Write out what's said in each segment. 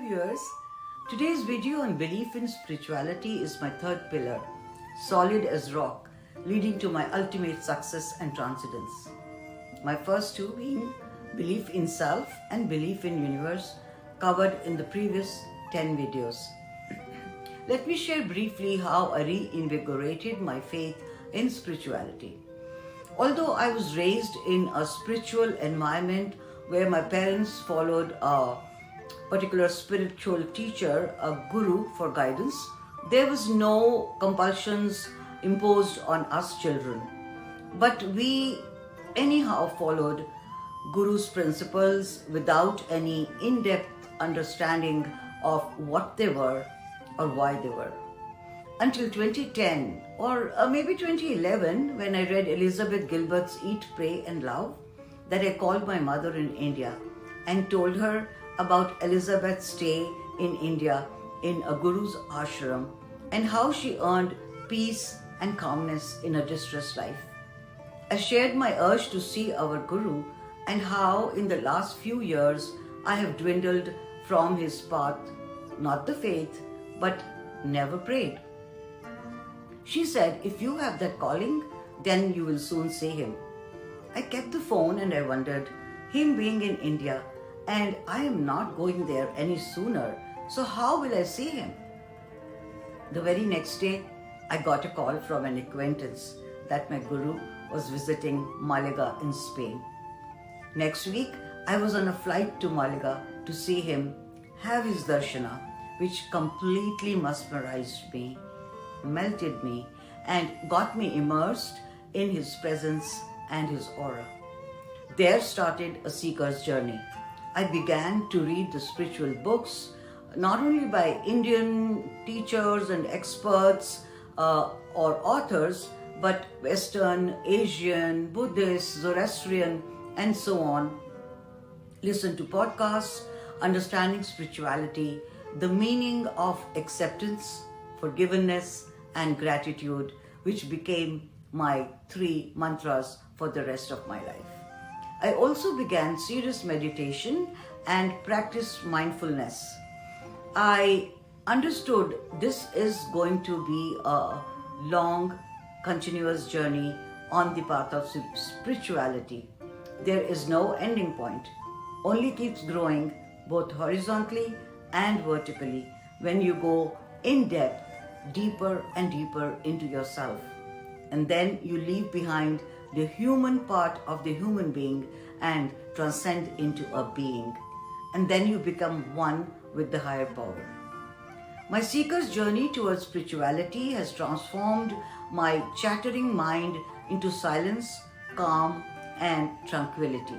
viewers. Today's video on belief in spirituality is my third pillar, solid as rock, leading to my ultimate success and transcendence. My first two being belief in self and belief in universe, covered in the previous 10 videos. Let me share briefly how I reinvigorated my faith in spirituality. Although I was raised in a spiritual environment where my parents followed a particular spiritual teacher, a guru for guidance, there was no compulsions imposed on us children. But we anyhow followed guru's principles without any in-depth understanding of what they were or why they were. Until 2010 or maybe 2011, when I read Elizabeth Gilbert's Eat, Pray and Love, that I called my mother in India and told her about Elizabeth's stay in India in a guru's ashram and how she earned peace and calmness in a distressed life. I shared my urge to see our guru and how in the last few years I have dwindled from his path, not the faith, but never prayed. She said, if you have that calling, then you will soon see him. I kept the phone and I wondered, him being in India, and I am not going there any sooner, so how will I see him? The very next day, I got a call from an acquaintance that my guru was visiting Malaga in Spain. Next week, I was on a flight to Malaga to see him, have his darshana, which completely mesmerized me, melted me, and got me immersed in his presence and his aura. There started a seeker's journey. I began to read the spiritual books, not only by Indian teachers and experts or authors, but Western, Asian, Buddhist, Zoroastrian, and so on. Listen to podcasts, understanding spirituality, the meaning of acceptance, forgiveness, and gratitude, which became my 3 mantras for the rest of my life. I also began serious meditation and practiced mindfulness. I understood this is going to be a long, continuous journey on the path of spirituality. There is no ending point, only keeps growing both horizontally and vertically when you go in depth, deeper and deeper into yourself. And then you leave behind the human part of the human being and transcend into a being. And then you become one with the higher power. My seeker's journey towards spirituality has transformed my chattering mind into silence, calm, and tranquility.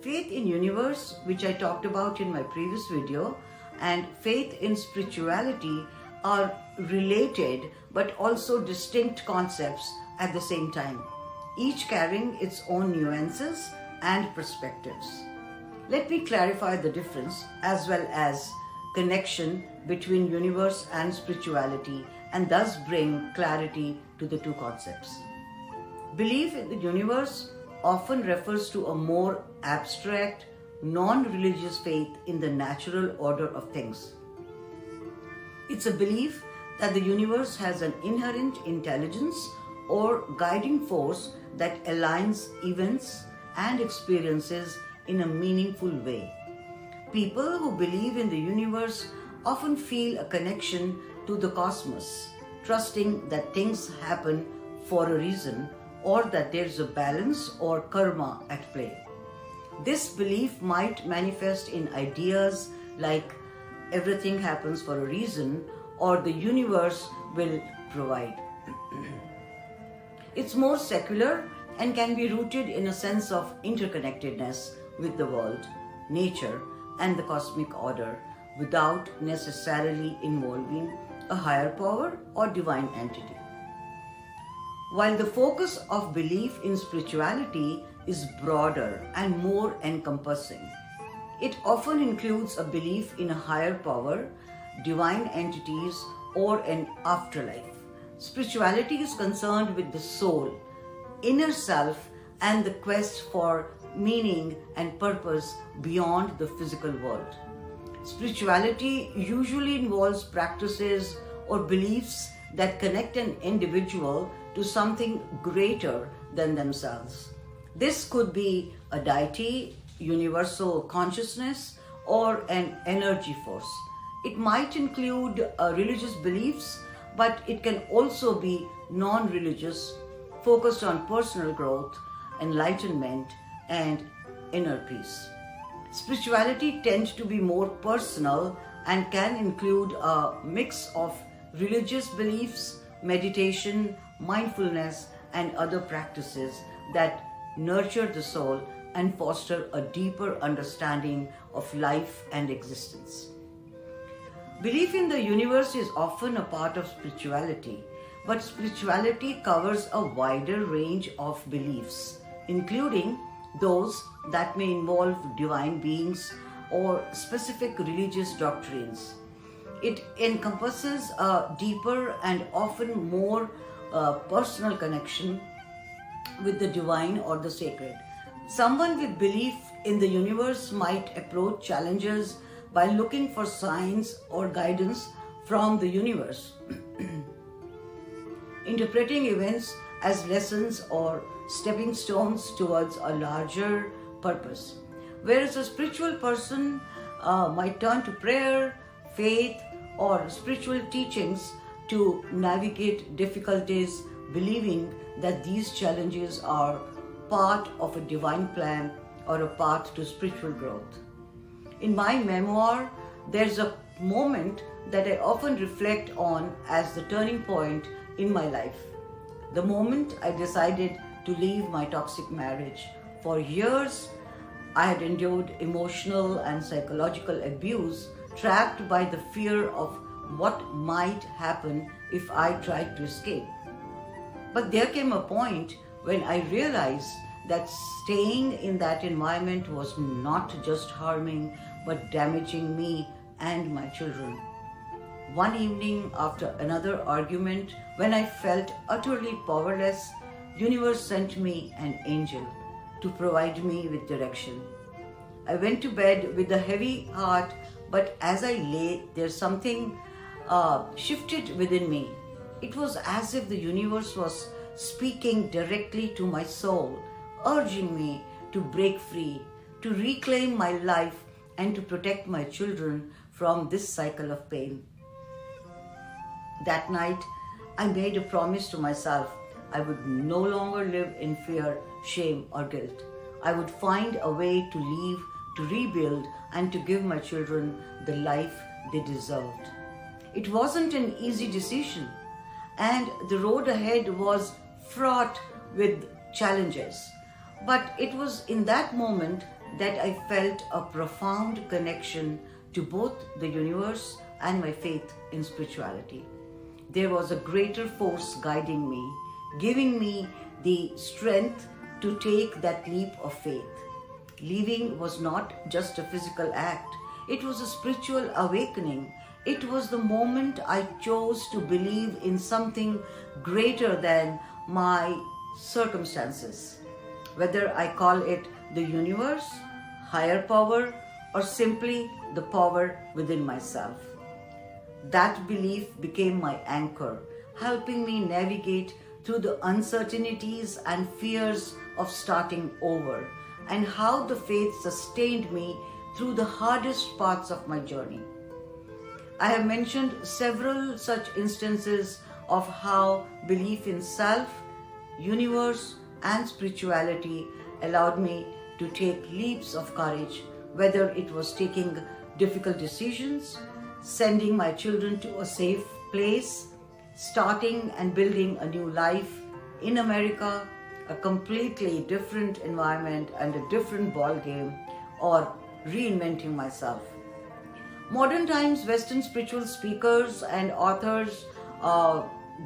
Faith in universe, which I talked about in my previous video, and faith in spirituality are related but also distinct concepts at the same time, each carrying its own nuances and perspectives. Let me clarify the difference as well as connection between universe and spirituality and thus bring clarity to the two concepts. Belief in the universe often refers to a more abstract, non-religious faith in the natural order of things. It's a belief that the universe has an inherent intelligence or guiding force that aligns events and experiences in a meaningful way. People who believe in the universe often feel a connection to the cosmos, trusting that things happen for a reason or that there's a balance or karma at play. This belief might manifest in ideas like everything happens for a reason or the universe will provide. It's more secular and can be rooted in a sense of interconnectedness with the world, nature, and the cosmic order without necessarily involving a higher power or divine entity. While the focus of belief in spirituality is broader and more encompassing, it often includes a belief in a higher power, divine entities, or an afterlife. Spirituality is concerned with the soul, inner self, and the quest for meaning, and purpose beyond the physical world. Spirituality usually involves practices or beliefs that connect an individual to something greater than themselves. This could be a deity, universal consciousness, or an energy force. It might include religious beliefs, but it can also be non religious, focused on personal growth, enlightenment, and inner peace. Spirituality tends to be more personal and can include a mix of religious beliefs, meditation, mindfulness, and other practices that nurture the soul and foster a deeper understanding of life and existence. Belief in the universe is often a part of spirituality, but spirituality covers a wider range of beliefs, including those that may involve divine beings or specific religious doctrines. It encompasses a deeper and often more personal connection with the divine or the sacred. Someone with belief in the universe might approach challenges by looking for signs or guidance from the universe, interpreting events as lessons or stepping stones towards a larger purpose. Whereas a spiritual person might turn to prayer, faith, or spiritual teachings to navigate difficulties, believing that these challenges are part of a divine plan or a path to spiritual growth. In my memoir, there's a moment that I often reflect on as the turning point in my life. The moment I decided to leave my toxic marriage. For years, I had endured emotional and psychological abuse, trapped by the fear of what might happen if I tried to escape. But there came a point when I realized that staying in that environment was not just harming but damaging me and my children. One evening, after another argument, when I felt utterly powerless, universe sent me an angel to provide me with direction. I went to bed with a heavy heart, but as I lay, there's something shifted within me. It was as if the universe was speaking directly to my soul, urging me to break free, to reclaim my life, and to protect my children from this cycle of pain. That night, I made a promise to myself. I would no longer live in fear, shame, or guilt. I would find a way to live, to rebuild, and to give my children the life they deserved. It wasn't an easy decision, and the road ahead was fraught with challenges. But it was in that moment that I felt a profound connection to both the universe and my faith in spirituality. There was a greater force guiding me, giving me the strength to take that leap of faith. Leaving was not just a physical act, it was a spiritual awakening. It was the moment I chose to believe in something greater than my circumstances. Whether I call it the universe, higher power, or simply the power within myself. That belief became my anchor, helping me navigate through the uncertainties and fears of starting over, and how the faith sustained me through the hardest parts of my journey. I have mentioned several such instances of how belief in self, universe, and spirituality allowed me to take leaps of courage, whether it was taking difficult decisions, sending my children to a safe place, starting and building a new life in America, a completely different environment and a different ball game, or reinventing myself. Modern times, Western spiritual speakers and authors,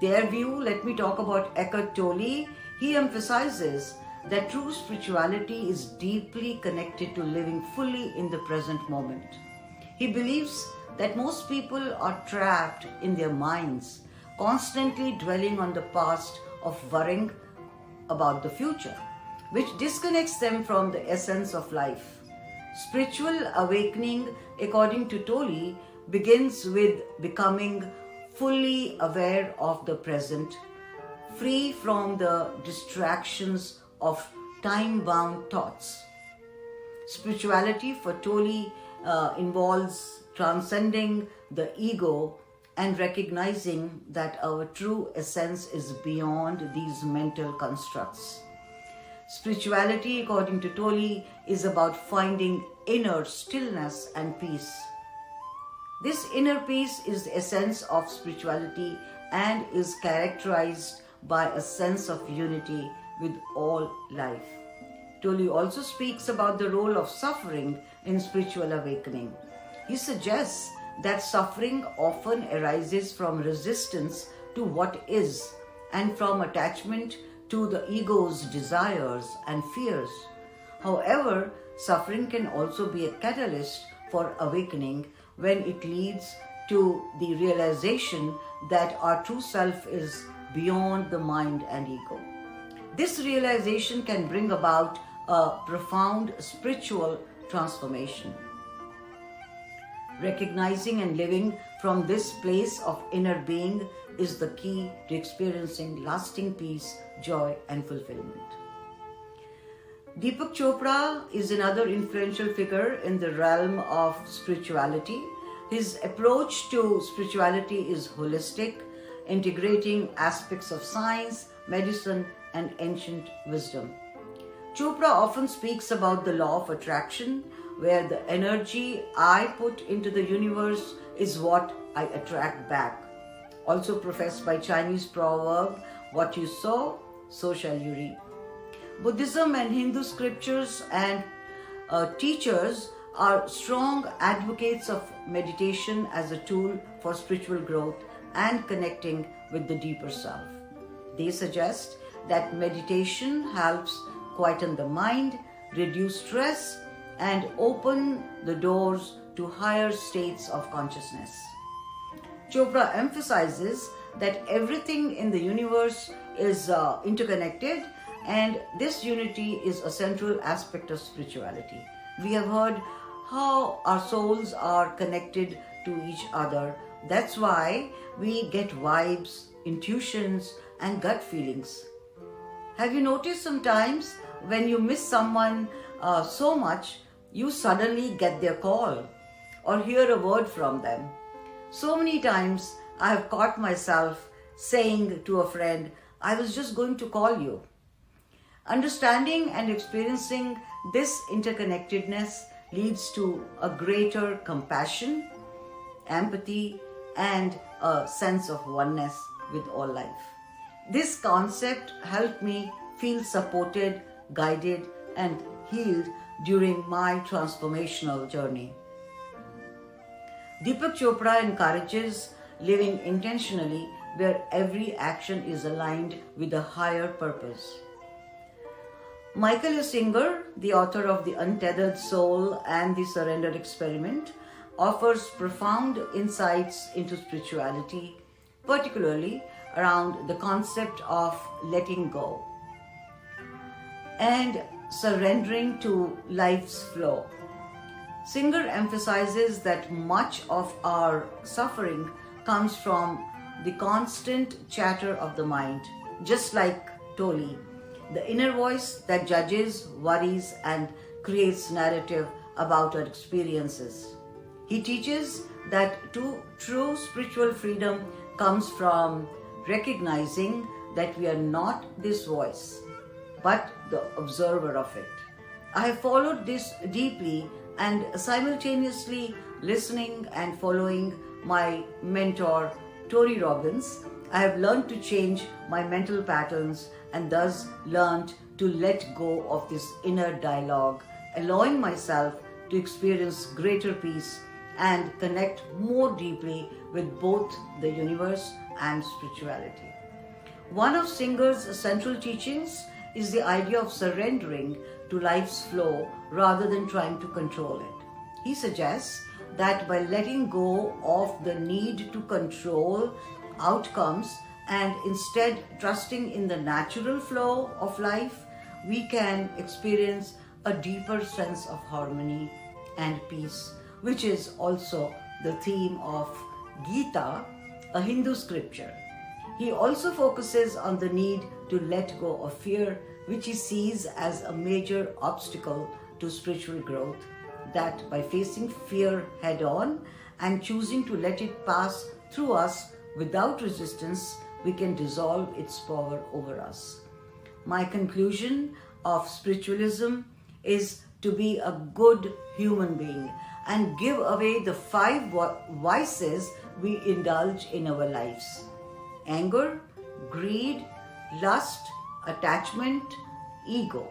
their view, let me talk about Eckhart Tolle. He emphasizes that true spirituality is deeply connected to living fully in the present moment. He believes that most people are trapped in their minds, constantly dwelling on the past or worrying about the future. which disconnects them from the essence of life. Spiritual awakening, according to Tolle, begins with becoming fully aware of the present, free from the distractions of time-bound thoughts. Spirituality for Tolle involves transcending the ego and recognizing that our true essence is beyond these mental constructs. Spirituality, according to Tolle, is about finding inner stillness and peace. This inner peace is the essence of spirituality and is characterized by a sense of unity with all life. Tolle also speaks about the role of suffering in spiritual awakening. He suggests that suffering often arises from resistance to what is and from attachment to the ego's desires and fears. However, suffering can also be a catalyst for awakening when it leads to the realization that our true self is beyond the mind and ego. This realization can bring about a profound spiritual transformation. Recognizing and living from this place of inner being is the key to experiencing lasting peace, joy, and fulfillment. Deepak Chopra is another influential figure in the realm of spirituality. His approach to spirituality is holistic, integrating aspects of science, medicine, and ancient wisdom. Chopra often speaks about the law of attraction, where the energy I put into the universe is what I attract back. Also professed by Chinese proverb, what you sow, so shall you reap. Buddhism and Hindu scriptures and teachers are strong advocates of meditation as a tool for spiritual growth and connecting with the deeper self. They suggest that meditation helps quieten the mind, reduce stress, and open the doors to higher states of consciousness. Chopra emphasizes that everything in the universe is interconnected, and this unity is a central aspect of spirituality. We have heard how our souls are connected to each other. That's why we get vibes, intuitions, and gut feelings. Have you noticed sometimes when you miss someone so much, you suddenly get their call or hear a word from them? So many times I have caught myself saying to a friend, I was just going to call you. Understanding and experiencing this interconnectedness leads to a greater compassion, empathy, and a sense of oneness with all life. This concept helped me feel supported, guided, and healed during my transformational journey. Deepak Chopra encourages living intentionally where every action is aligned with a higher purpose. Michael A. Singer, the author of The Untethered Soul and The Surrender Experiment, offers profound insights into spirituality, particularly around the concept of letting go and surrendering to life's flow. Singer emphasizes that much of our suffering comes from the constant chatter of the mind, just like Tolle, the inner voice that judges, worries, and creates narrative about our experiences. He teaches that true spiritual freedom comes from recognizing that we are not this voice, but the observer of it. I have followed this deeply, and simultaneously listening and following my mentor, Tony Robbins, I have learned to change my mental patterns and thus learned to let go of this inner dialogue, allowing myself to experience greater peace and connect more deeply with both the universe and spirituality. One of Singer's central teachings is the idea of surrendering to life's flow rather than trying to control it. He suggests that by letting go of the need to control outcomes and instead trusting in the natural flow of life, we can experience a deeper sense of harmony and peace, which is also the theme of Gita, a Hindu scripture. He also focuses on the need to let go of fear, which he sees as a major obstacle to spiritual growth, that by facing fear head on and choosing to let it pass through us without resistance, we can dissolve its power over us. My conclusion of spiritualism is to be a good human being and give away the 5 vices we indulge in our lives: anger, greed, lust, attachment, ego.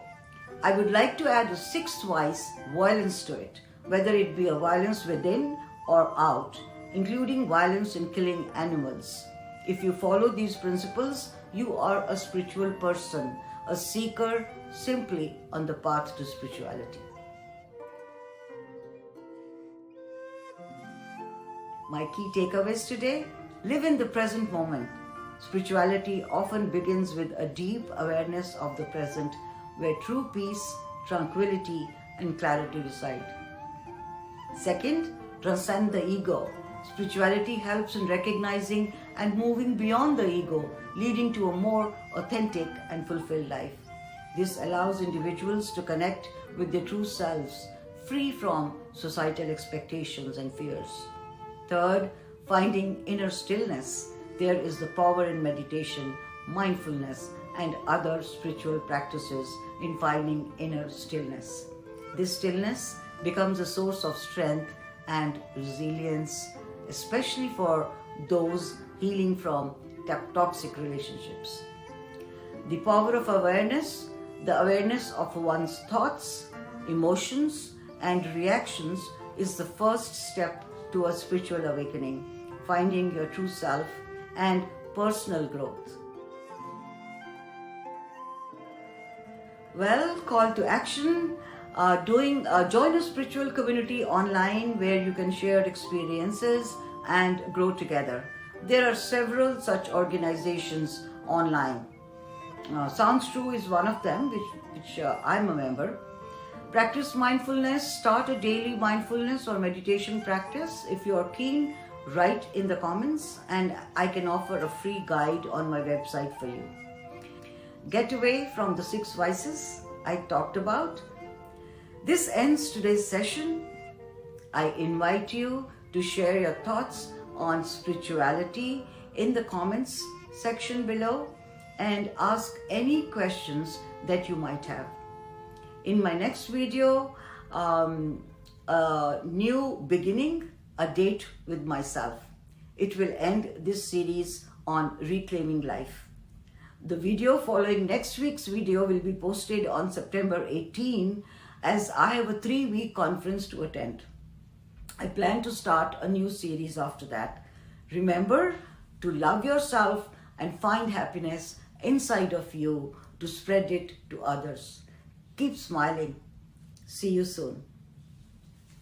I would like to add a 6th vice, violence, to it, whether it be a violence within or out, including violence in killing animals. If you follow these principles, you are a spiritual person, a seeker simply on the path to spirituality. My key takeaways today: live in the present moment. Spirituality often begins with a deep awareness of the present, where true peace, tranquility, and clarity reside. Second, transcend the ego. Spirituality helps in recognizing and moving beyond the ego, leading to a more authentic and fulfilled life. This allows individuals to connect with their true selves, free from societal expectations and fears. Third, finding inner stillness. There is the power in meditation, mindfulness, and other spiritual practices in finding inner stillness. This stillness becomes a source of strength and resilience, especially for those healing from toxic relationships. The power of awareness, the awareness of one's thoughts, emotions, and reactions is the first step towards spiritual awakening, finding your true self, and personal growth. Well, call to action. Join a spiritual community online where you can share experiences and grow together. There are several such organizations online. Sounds True is one of them, which I'm a member. Practice mindfulness. Start a daily mindfulness or meditation practice. If you are keen, write in the comments and I can offer a free guide on my website for you. Get away from the 6 vices I talked about. This ends today's session. I invite you to share your thoughts on spirituality in the comments section below and ask any questions that you might have. In my next video, a new beginning, a date with myself. It will end this series on reclaiming life. The video following next week's video will be posted on September 18 as I have a 3-week conference to attend. I plan to start a new series after that. Remember to love yourself and find happiness inside of you to spread it to others. Keep smiling. See you soon.